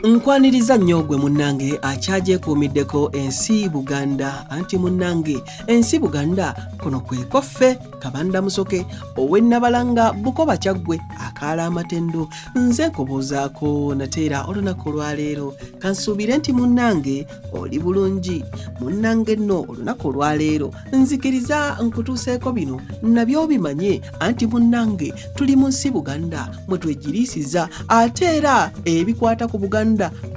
Nkwaniriza nnyo gwe munnange akyagyekuumiddeko ensi Buganda anti munnange ensi Buganda kuno kweko ffe Kabanda Musoke ow'ennabalanga Bukoba Kyaggwe akaala amatendo nze nkubuuzaako nateera olunaku olwaleero kansuubire nti munnange oli bulungi munnange nno olunaku olwaleero nzikiriza nkutuuseeko bino nabyo bimanye anti munnange tuli mu nsi Buganda mwe twegiriisiza ate era ebikwata ku Buganda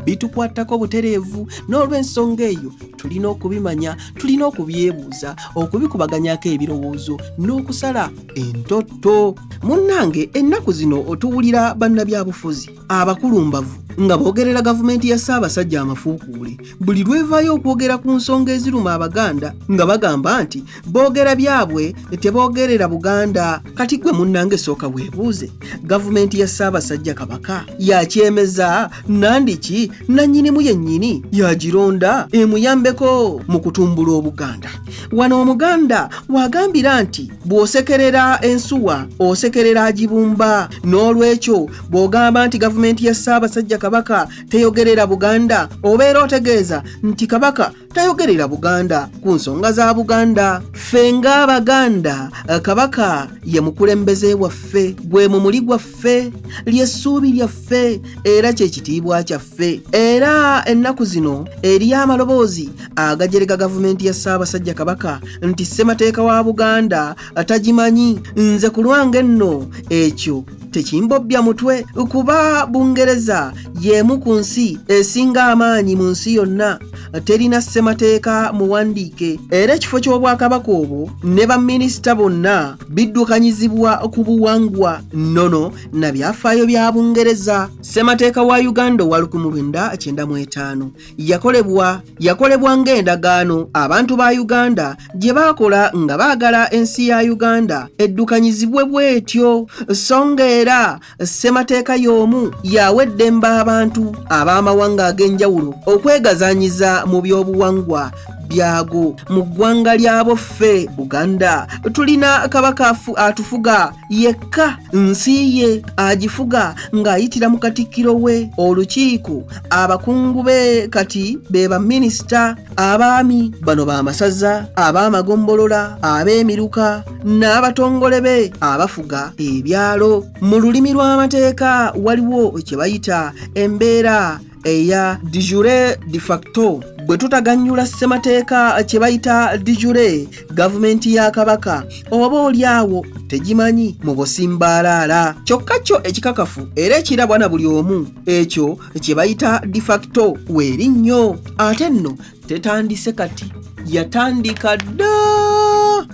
bitukwatako butereevu n'olw'ensonga eyo tulina okubimanya tulina okubyebuuza okubikubaganyako ebirowoozo n'okusala entotto munnange ennaku zino otuwulira bannabyabufuzi abakulumbavu nga boogerera gavumenti ya Ssaabasajja amafuukuule buli lwevaayo okwogera ku nsonga eziruma Abaganda nga bagamba nti boogera byabwe teboogerera Buganda kati gwe munnange sooka weebuuze gavumenti ya Ssaabasajja Kabaka yakyemeza nandiki nannyinimu yennyini yagironda emuyambeko mu kutumbula Obuganda wano Omuganda wagambira nti bw'osekerera ensuwa osekerera agibumba n'olwekyo bw'ogamba nti gavumenti ya Ssaabasajja Kabaka teyogerera Buganda obeera otegeeza nti Kabaka tayogerera Buganda ku nsonga za Buganda ffe ng'Abaganda Kabaka ye mukulembeze waffe gwe mumuli gwaffe ly'essuubi lyaffe era kyekitiibwa kyaffe era ennaku zino eriyo amaloboozi agajerega gavumenti ya Ssaabasajja Kabaka nti Ssemateeka wa Buganda atagimanyi nze ku lwange nno ekyo tekimbobbya mutwe kuba Bungereza y'emu ku nsi esinga amaanyi mu nsi yonna terina ssemateeka muwandiike era ekifo ky'obwakabaka obwo ne baminisita bonna biddukanyizibwa ku buwangwa Nnono na byafaayo bya Bungereza. Ssemateeka wa Uganda wa 1995 yakolebwa ng'endagaano abantu ba Uganda gye baakola nga baagala ensi ya Uganda eddukanyizibwe bw'etyo songa era ssemateeka y'omu yaweddemba abantu ab'amawanga ag'enjawulo okwegazaanyiza mu by'obuwangwa byago mu ggwanga lyabo ffe Buganda tulina kabaka atufuga yekka nsi ye agifuga ng'ayitira mu katikkiro we olukiiko abakungu be kati be baminisita abaami bano b'amasaza ab'amagombolola ab'emiruka n'abatongole be abafuga ebyalo mu lulimi lw'amateeka waliwo kye bayita embeera eya de jure de facto bwe tutaganyula ssemateeka kye bayita de jure gavumenti ya Kabaka oba olyawo tegimanyi mu busimbaalaala kyokka kyo ekikakafu era ekirabwa na buli omu ekyo kye bayita de facto weeri nnyo ate nno tetandise kati yatandika dda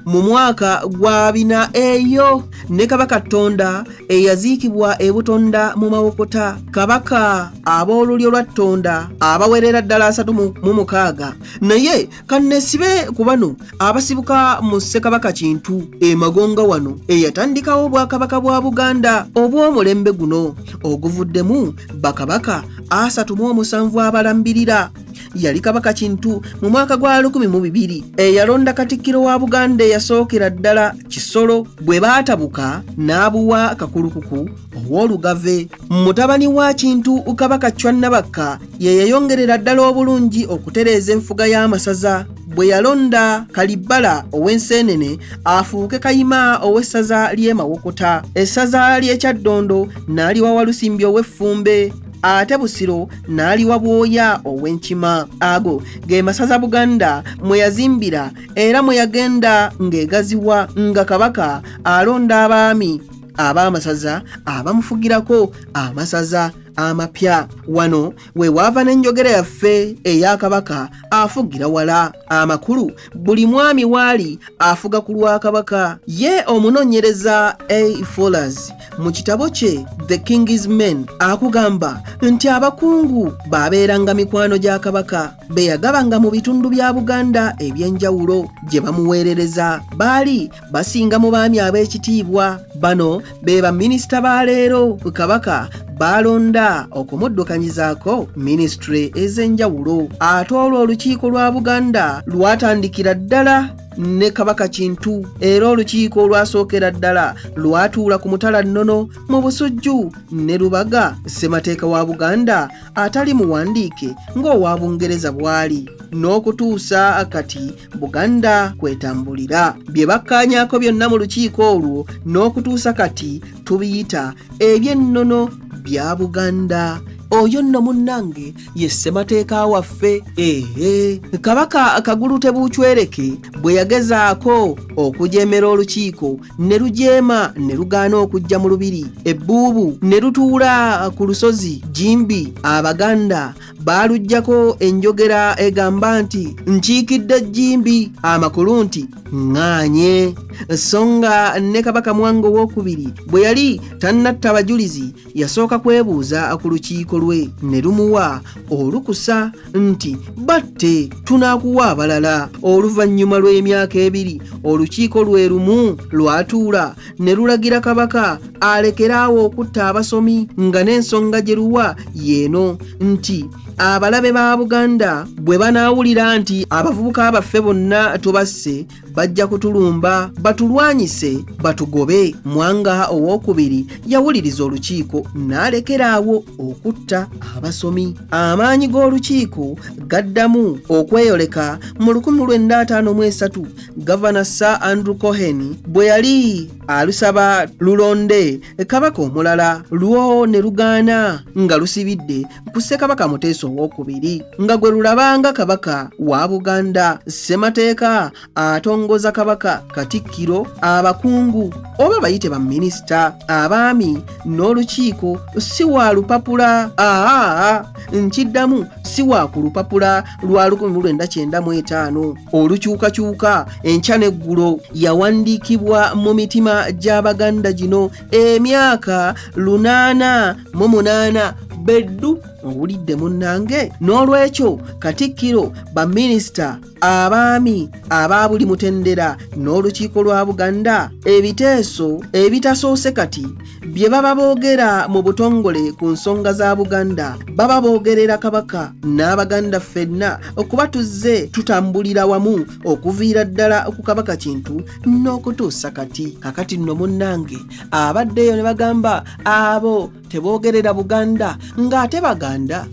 mu mwaka gwa 4 eyo ne Kabaka Ttonda eyaziikibwa e Butonda mu Mawokota Kabaka ab'olulyo lwa Ttonda abawerera ddala 36 naye kannesibe ku bano abasibuka mu Ssekabaka Kintu e Magonga wano eyatandikawo obwakabaka bwa Buganda obw'omulembe guno oguvuddemu bakabaka 37 abalambirira yali Kabaka Kintu mu mwaka gwa 1200 eyalonda Katikkiro wa Buganda eyasookera ddala Kisolo bwe baatabuka n'abuwa Kakulukuku ow'Olugave mutabani wa Kintu Kabaka Chwannabakka ye yayongerera ddala obulungi okutereeza enfuga y'amasaza bwe yalonda Kalibbala ow'Enseenene afuuke Kayima ow'essaza ly'e Mawokota essaza ly'e Kyaddondo n'aliwa Walusimbi ow'Effumbe ate Busiro n'aliwa Bwoya ow'Enkima ago ge masaza Buganda mwe yazimbira era mwe yagenda ng'egaziwa nga Kabaka alonda abaami ab'amasaza abamufugirako amasaza amapya wano we waava n'enjogera yaffe eya Kabaka afugira wala amakulu buli mwami waali afuga ku lwa Kabaka ye omunoonyereza A. Fowlers mu kitabo kye The King's Men akugamba nti abakungu baabeeranga mikwano gya Kabaka be yagabanga mu bitundu bya Buganda eby'enjawulo gye bamuweerereza baali basinga mu baami ab'ekitiibwa bano be baminisita ba leero Kabaka balonda okumuddukanyizaako minisitule ez'enjawulo. Ate olwo olukiiko lwa Buganda lwatandikira ddala ne Kabaka Kintu, era olukiiko olwasookera ddala lwatuula ku mutala Nnono mu Busujju ne Lubaga Ssemateeka wa Buganda atali muwandiike ng'owa Bungereza bw'ali, n'okutuusa kati Buganda kwetambulira. Bye bakkaanyaako byonna mu lukiiko olwo n'okutuusa kati tubiyita eby'ennono bya Buganda. Oyo nno munnange ye Ssemateeka waffe. Kabaka Kagulu Tebuukywereke bwe yagezaako okujeemera olukiiko ne lujeema ne lugaana okujja mu lubiri, ebbuubu ne lutuula ku lusozi Jimbi, Abaganda baaluggyako enjogera egamba nti nkiikidde Jimbi, amakulu nti ŋŋaanye. So nga ne Kabaka Mwanga II bwe yali tannatta bajulizi yasooka kwebuuza ku lukiiko lwe ne lumuwa olukusa nti batte tunaakuwa abalala. Oluvannyuma lw'emyaka 2 olukiiko lwe lumu lwatuula ne lulagira Kabaka alekeraawo okutta abasomi, nga n'ensonga gye luwa yeeno nti abalabe ba Buganda bwe banaawulira nti abavubuka baffe bonna tubasse bajja kutulumba batulwanyise batugobe. Mwanga II yawuliriza olukiiko n'alekeraawo okutta abasomi. Amaanyi g'olukiiko gaddamu okweyoleka mu 1953 Gavana Sir Andrew Cohen bwe yali alusaba lulonde Kabaka omulala, lwo ne lugaana nga lusibidde ku Ssekabaka Muteesa II, nga gwe lulabanga Kabaka wa Buganda. Ssemateeka atongoza Kabaka Katikkiro, abakungu oba bayite baminisita, abaami n'olukiiko si wa lupapula. Nkiddamu si wa ku lupapula lwa 1995 olukyukakyuka enkya n'eggulo. Yawandiikibwa mu mitima gy'Abaganda gino emyaka 88 beddu. Owulidde munnange? N'olwekyo Katikkiro, baminisita, abaami aba buli mutendera n'olukiiko lwa Buganda, ebiteeso ebitasoose kati bye baba boogera mu butongole ku nsonga za Buganda baba boogerera Kabaka n'Abaganda ffenna okuba tuzze tutambulira wamu okuviira ddala ku Kabaka Kintu n'okutuusa kati. Kakati nno munnange abaddeyo ne bagamba abo teboogerera Buganda ng'ate Baganda,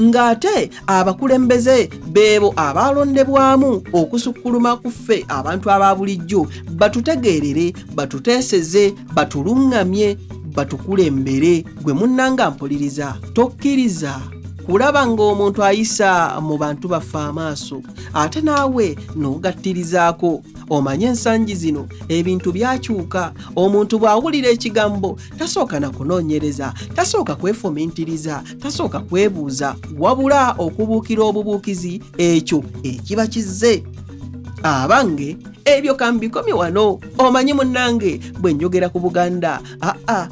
ng'ate abakulembeze beebo abalondebwamu okusukkuluma ku ffe abantu aba bulijjo batutegeerere, batuteeseze, batuluŋŋamye, batukulembere. Gwe munnanga mpuliriza, tokkiriza kulaba ng'omuntu ayisa mu bantu baffe amaaso ate naawe n'ogattirizaako. Omanye ensangi zino ebintu byakyuka. Omuntu bw'awulira ekigambo tasooka na kunoonyereza, tasooka kwefumiintiriza, tasooka kwebuuza, wabula okubuukira obubuukizi ekyo ekiba kizze. Abange ebyo kambikomye wano. Omanyi munnange bwe njogera ku Buganda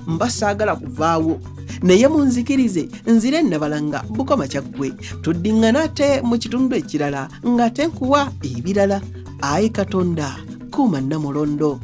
mba saagala kuvaawo, naye munzikirize nzire Nabalanga Bukoma Kyaggwe. Tuddiŋŋana ate mu kitundu ekirala ng'ate nkuwa ebirala. Ayi Katonda kuuma Namulondo.